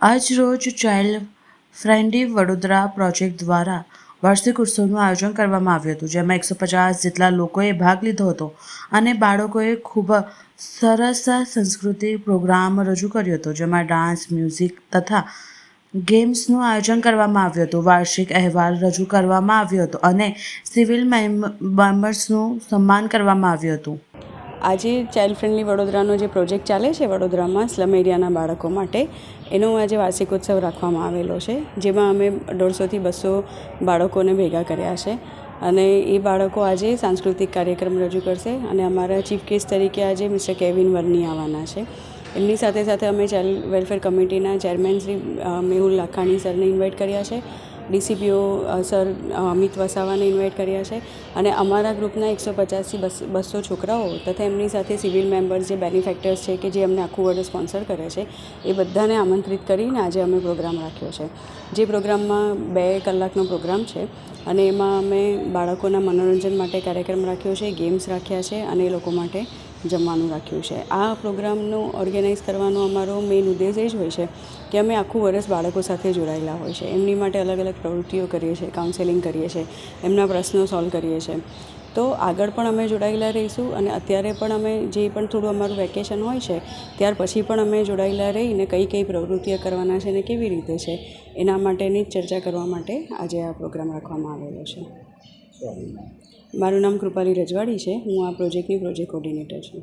આજ રોજ child friendly Vadodara project દ્વારા વાર્ષિક ઉત્સવનું આયોજન કરવામાં આવ્યું હતું, જેમાં 150 જેટલા લોકોએ ભાગ લીધો હતો અને બાળકોએ ખૂબ સરસ સાંસ્કૃતિક પ્રોગ્રામ રજૂ કર્યો હતો, જેમાં ડાન્સ, મ્યુઝિક તથા ગેમ્સનું આયોજન કરવામાં આવ્યું હતું. વાર્ષિક અહેવાલ રજૂ કરવામાં આવ્યો હતો અને સિવિલ મેમ્બર્સનું સન્માન કરવામાં આવ્યું હતું. આજે ચાઇલ્ડ ફ્રેન્ડલી વડોદરાનો જે પ્રોજેક્ટ ચાલે છે વડોદરામાં સ્લમ એરિયાના બાળકો માટે, એનો આજે વાર્ષિક ઉત્સવ રાખવામાં આવેલો છે, જેમાં અમે 150થી 200 બાળકોને ભેગા કર્યા છે અને એ બાળકો આજે સાંસ્કૃતિક કાર્યક્રમ રજૂ કરશે અને અમારા ચીફ ગેસ્ટ તરીકે આજે મિસ્ટર કેવિન વર્ની આવવાના છે. એમની સાથે સાથે અમે ચાઇલ્ડ વેલફેર કમિટીના ચેરમેન શ્રી મેહુલ લાખાણી સરને ઇન્વાઇટ કર્યા છે, ડીસીપીઓ સર અમિત વસાવાને ઇન્વાઇટ કર્યા છે અને અમારા ગ્રુપના 150થી 200 છોકરાઓ તથા એમની સાથે સિવિલ મેમ્બર્સ જે બેનિફેક્ટર્સ છે કે જે અમને આખું વર્ષ સ્પોન્સર કરે છે, એ બધાને આમંત્રિત કરીને આજે અમે પ્રોગ્રામ રાખ્યો છે. જે પ્રોગ્રામમાં 2 કલાકનો પ્રોગ્રામ છે અને એમાં અમે બાળકોના મનોરંજન માટે કાર્યક્રમ રાખ્યો છે, ગેમ્સ રાખ્યા છે અને એ લોકો માટે જમવાનું રાખ્યું છે. આ પ્રોગ્રામનું ઓર્ગેનાઇઝ કરવાનો અમારો મેઇન ઉદ્દેશ એ જ હોય છે કે અમે આખું વર્ષ બાળકો સાથે જોડાયેલા હોય છે, એમની માટે અલગ અલગ પ્રવૃત્તિઓ કરીએ છીએ, કાઉન્સેલિંગ કરીએ છીએ, એમના પ્રશ્નો સોલ્વ કરીએ છીએ. તો આગળ પણ અમે જોડાયેલા રહીશું અને અત્યારે પણ અમે જે પણ થોડું અમારું વેકેશન હોય છે ત્યાર પછી પણ અમે જોડાયેલા રહીને કઈ પ્રવૃત્તિઓ કરવાના છે અને કેવી રીતે છે એના માટેની જ ચર્ચા કરવા માટે આજે આ પ્રોગ્રામ રાખવામાં આવેલો છે. મારું નામ કૃપાલી રજવાડી છે. હું આ પ્રોજેક્ટની પ્રોજેક્ટ કોર્ડિનેટર છું.